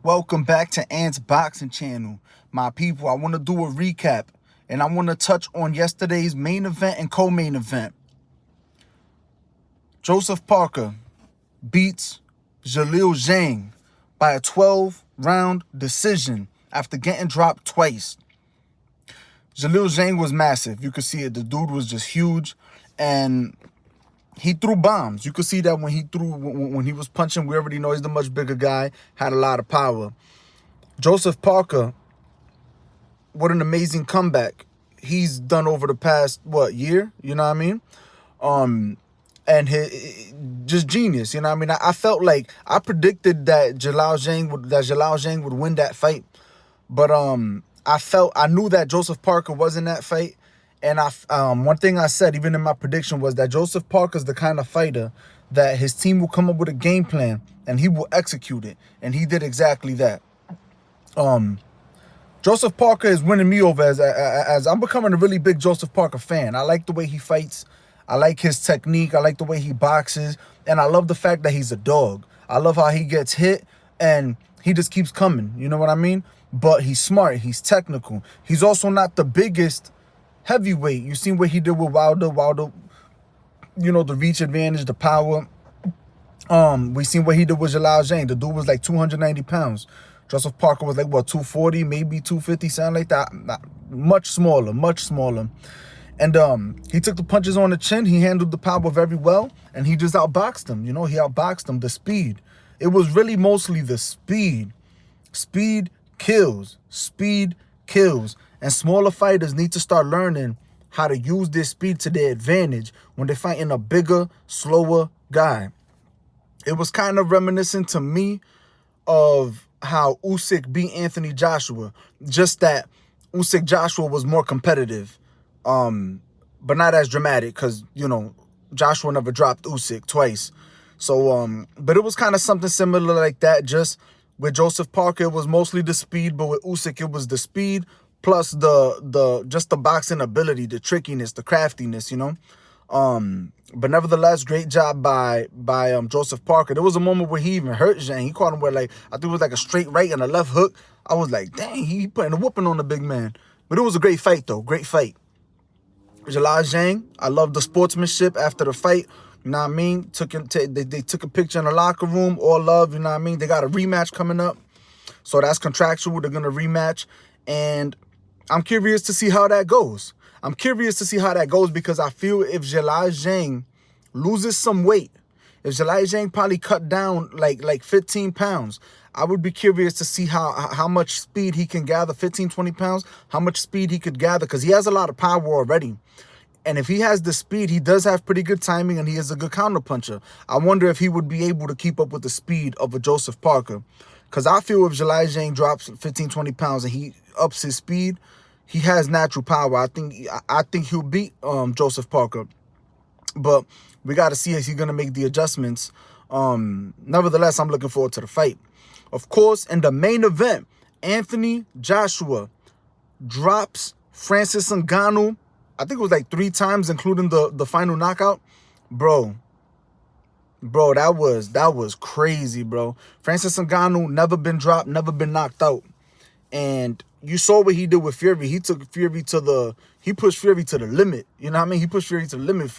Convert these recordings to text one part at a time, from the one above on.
Welcome back to Ant's Boxing Channel. My people, I want to do a recap, and I want to touch on yesterday's main event and co-main event. Joseph Parker beats Zhilei Zhang by a 12-round decision after getting dropped twice. Zhilei Zhang was massive. You could see it. The dude was just huge, and he threw bombs. You could see that when he was punching. We already know he's the much bigger guy, had a lot of power. Joseph Parker, what an amazing comeback he's done over the past, year? You know what I mean? And just genius, you know what I mean? I felt like I predicted that Zhilei Zhang would win that fight. But I knew that Joseph Parker was in that fight. And one thing I said, even in my prediction, was that Joseph Parker's the kind of fighter that his team will come up with a game plan and he will execute it. And he did exactly that. Joseph Parker is winning me over as I'm becoming a really big Joseph Parker fan. I like the way he fights. I like his technique. I like the way he boxes. And I love the fact that he's a dog. I love how he gets hit and he just keeps coming. You know what I mean? But he's smart. He's technical. He's also not the biggest heavyweight. You seen what he did with Wilder. You know, the reach advantage, the power. We seen what he did with Zhilei Zhang. The dude was like 290 pounds. Joseph Parker was like, 240, maybe 250, something like that. Much smaller. And he took the punches on the chin. He handled the power very well. And he just outboxed him. You know, he outboxed him. The speed. It was really mostly the speed. Speed kills. Speed kills. And smaller fighters need to start learning how to use their speed to their advantage when they're fighting a bigger, slower guy. It was kind of reminiscent to me of how Usyk beat Anthony Joshua. Just that Usyk Joshua was more competitive. But not as dramatic because, you know, Joshua never dropped Usyk twice. So, but it was kind of something similar like that. Just with Joseph Parker, it was mostly the speed, but with Usyk, it was the speed plus the boxing ability, the trickiness, the craftiness, you know. But nevertheless, great job by Joseph Parker. There was a moment where he even hurt Zhang. He caught him with I think it was like a straight right and a left hook. I was like, dang, he putting a whooping on the big man. But it was a great fight though, great fight. Zhilei Zhang, I love the sportsmanship after the fight. You know what I mean? They took a picture in the locker room, all love, you know what I mean? They got a rematch coming up. So that's contractual. They're going to rematch. And I'm curious to see how that goes. Because I feel if Zhilei Zhang loses some weight, if Zhilei Zhang probably cut down like 15 pounds, I would be curious to see how much speed he can gather, 15, 20 pounds, how much speed he could gather, because he has a lot of power already. And if he has the speed, he does have pretty good timing, and he is a good counterpuncher. I wonder if he would be able to keep up with the speed of a Joseph Parker. Because I feel if Zhilei Zhang drops 15, 20 pounds and he ups his speed, he has natural power. I think he'll beat Joseph Parker. But we got to see if he's going to make the adjustments. Nevertheless, I'm looking forward to the fight. Of course, in the main event, Anthony Joshua drops Francis Ngannou. I think it was like 3 times, including the final knockout. Bro, that was crazy, bro. Francis Ngannou never been dropped, never been knocked out. And you saw what he did with Fury. He pushed Fury to the limit. You know what I mean? He pushed Fury to the limit.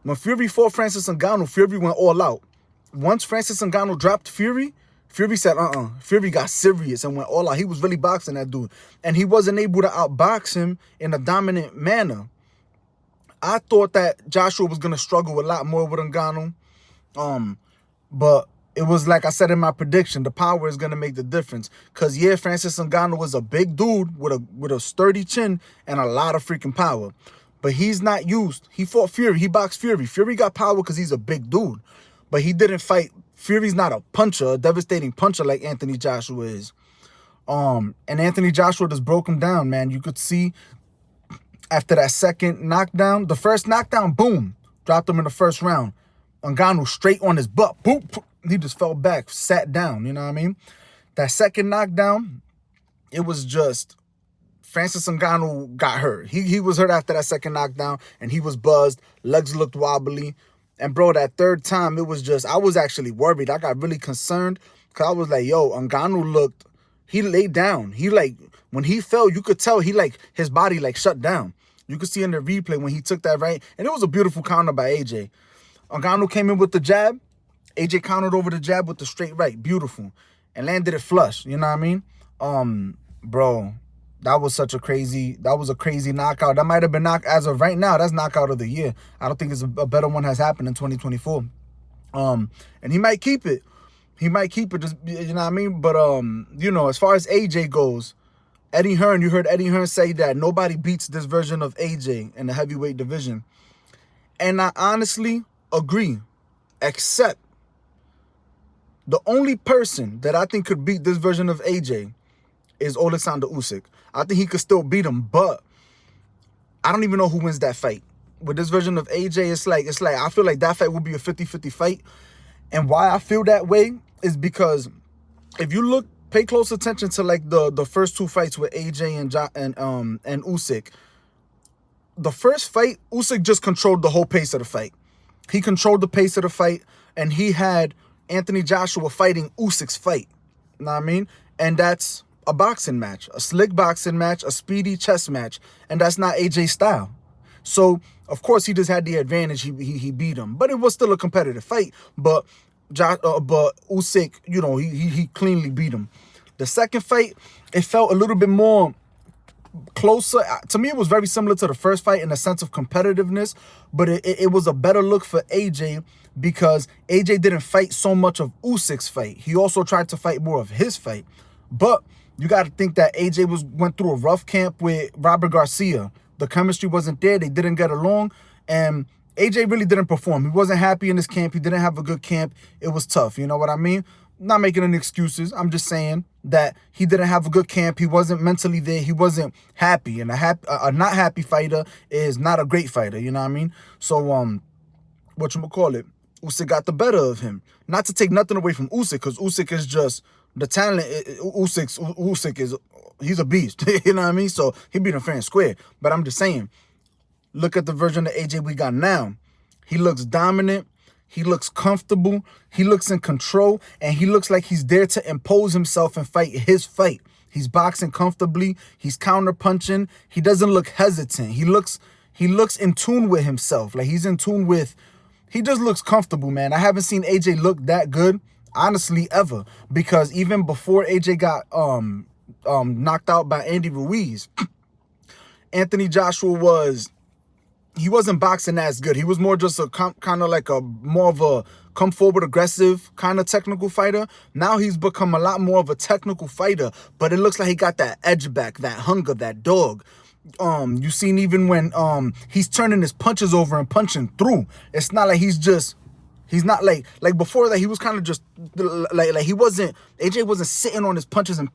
When Fury fought Francis Ngannou, Fury went all out. Once Francis Ngannou dropped Fury said, Fury got serious and went all out. He was really boxing that dude. And he wasn't able to outbox him in a dominant manner. I thought that Joshua was going to struggle a lot more with Ngannou. But it was like I said in my prediction, the power is going to make the difference. Because, yeah, Francis Ngannou was a big dude with a sturdy chin and a lot of freaking power. But he's not used. He fought Fury. He boxed Fury. Fury got power because he's a big dude. But he didn't fight. Fury's not a puncher, a devastating puncher like Anthony Joshua is. And Anthony Joshua just broke him down, man. You could see after that second knockdown, the first knockdown, boom, dropped him in the first round. Ngannou straight on his butt. Boom. He just fell back, sat down, you know what I mean? That second knockdown, it was just Francis Ngannou got hurt. He was hurt after that second knockdown, and he was buzzed. Legs looked wobbly. And, bro, that third time, it was just, I was actually worried. I got really concerned Because I was like, yo, Ngannou looked, he laid down. He like, when he fell, you could tell he like, his body like shut down. You could see in the replay when he took that right. And it was a beautiful counter by AJ. Ngannou came in with the jab. AJ countered over the jab with the straight right. Beautiful. And landed it flush. You know what I mean? Bro, that was a crazy knockout. That might have been as of right now, that's knockout of the year. I don't think it's a better one has happened in 2024. And he might keep it. He might keep it, just, you know what I mean? But, you know, as far as AJ goes, Eddie Hearn, you heard Eddie Hearn say that nobody beats this version of AJ in the heavyweight division. And I honestly agree, except the only person that I think could beat this version of AJ is Alexander Usyk. I think he could still beat him, but I don't even know who wins that fight. With this version of AJ, it's like I feel like that fight will be a 50-50 fight. And why I feel that way is because if you pay close attention to like the first two fights with AJ and Usyk. The first fight, Usyk just controlled the whole pace of the fight. He controlled the pace of the fight, and he had Anthony Joshua fighting Usyk's fight. You know what I mean? And that's a boxing match, a slick boxing match, a speedy chess match, and that's not AJ's style. So, of course, he just had the advantage. He beat him, but it was still a competitive fight. But Usyk, you know, he cleanly beat him. The second fight, it felt a little bit more closer. To me, it was very similar to the first fight in the sense of competitiveness, but it was a better look for AJ because AJ didn't fight so much of Usyk's fight. He also tried to fight more of his fight. But you got to think that AJ went through a rough camp with Robert Garcia. The chemistry wasn't there. They didn't get along. And AJ really didn't perform. He wasn't happy in his camp. He didn't have a good camp. It was tough. You know what I mean? Not making any excuses. I'm just saying that he didn't have a good camp. He wasn't mentally there. He wasn't happy. And a not happy fighter is not a great fighter. You know what I mean? So, whatchamacallit, Usyk got the better of him. Not to take nothing away from Usyk, because Usyk is just the talent. Usyk is, he's a beast. You know what I mean? So he beat him fair and square. But I'm just saying, look at the version of AJ we got now. He looks dominant. He looks comfortable. He looks in control. And he looks like he's there to impose himself and fight his fight. He's boxing comfortably. He's counter-punching. He doesn't look hesitant. He looks in tune with himself. Like he's in tune with... He just looks comfortable, man. I haven't seen AJ look that good, honestly, ever. Because even before AJ got knocked out by Andy Ruiz, Anthony Joshua he wasn't boxing as good. He was more just a kind of like more of a come forward aggressive kind of technical fighter. Now he's become a lot more of a technical fighter, but it looks like he got that edge back, that hunger, that dog. You seen even when he's turning his punches over and punching through. It's not like he's not like before that. He was kind of just like AJ wasn't sitting on his punches and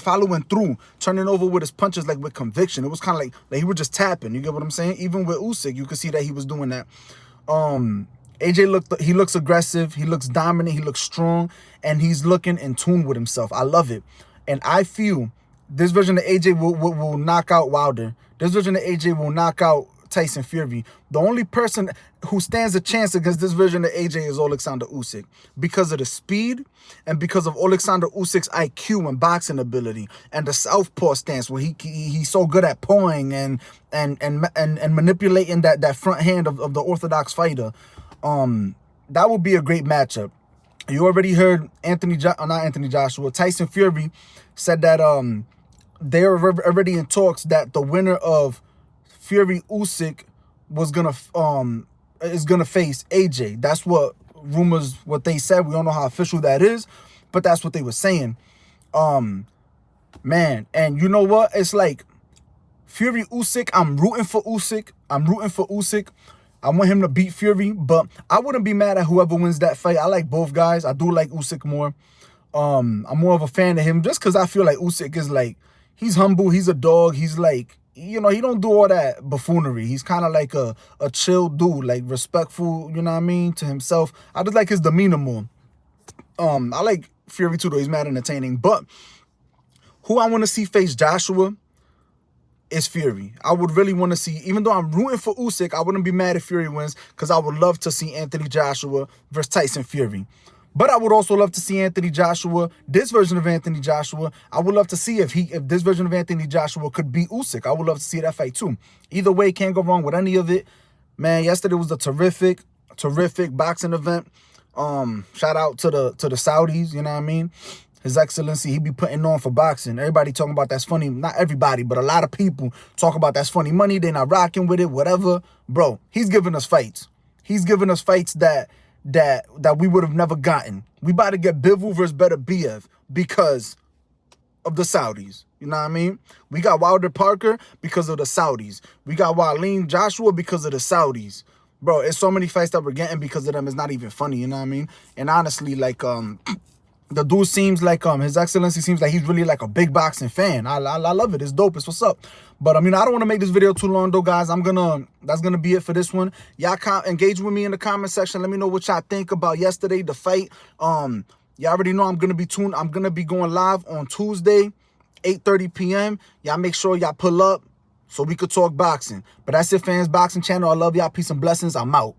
following through, turning over with his punches like with conviction. It was kind of like he was just tapping. You get what I'm saying? Even with Usyk, you could see that he was doing that. AJ he looks aggressive, he looks dominant, he looks strong, and he's looking in tune with himself. I love it, and I feel this version of AJ will knock out Wilder. This version of AJ will knock out Tyson Fury. The only person who stands a chance against this version of AJ is Alexander Usyk because of the speed and because of Alexander Usyk's IQ and boxing ability and the southpaw stance where he's so good at pawing and manipulating that front hand of the orthodox fighter. That would be a great matchup. You already heard Tyson Fury said that they're already in talks that the winner of Fury Usyk is gonna face AJ. That's what they said. We don't know how official that is, but that's what they were saying. Man, and you know what? It's like Fury Usyk. I'm rooting for Usyk. I want him to beat Fury, but I wouldn't be mad at whoever wins that fight. I like both guys. I do like Usyk more. I'm more of a fan of him just because I feel like Usyk is like, he's humble. He's a dog. He's like, you know, he don't do all that buffoonery. He's kind of like a chill dude, like respectful, you know what I mean, to himself. I just like his demeanor more. I like Fury too, though. He's mad entertaining. But who I want to see face Joshua is Fury. I would really want to see, even though I'm rooting for Usyk, I wouldn't be mad if Fury wins because I would love to see Anthony Joshua versus Tyson Fury. But I would also love to see Anthony Joshua, this version of Anthony Joshua. I would love to see if this version of Anthony Joshua could beat Usyk. I would love to see that fight too. Either way, can't go wrong with any of it. Man, yesterday was a terrific boxing event. Shout out to the Saudis, you know what I mean? His Excellency, he be putting on for boxing. Everybody talking about that's funny. Not everybody, but a lot of people talk about that's funny money. They're not rocking with it, whatever. Bro, he's giving us fights. He's giving us fights that we would have never gotten. We about to get Bivol versus Better BF because of the Saudis. You know what I mean? We got Wilder Parker because of the Saudis. We got Zhilei Joshua because of the Saudis. Bro, it's so many fights that we're getting because of them. It's not even funny, you know what I mean? And honestly, like, the dude seems like, His Excellency seems like he's really like a big boxing fan. I love it. It's dope. It's what's up. But, I mean, I don't want to make this video too long, though, guys. That's going to be it for this one. Y'all engage with me in the comment section. Let me know what y'all think about yesterday, the fight. Y'all already know I'm going to be going live on Tuesday, 8:30 p.m. Y'all make sure y'all pull up so we could talk boxing. But that's it, fans. Boxing channel. I love y'all. Peace and blessings. I'm out.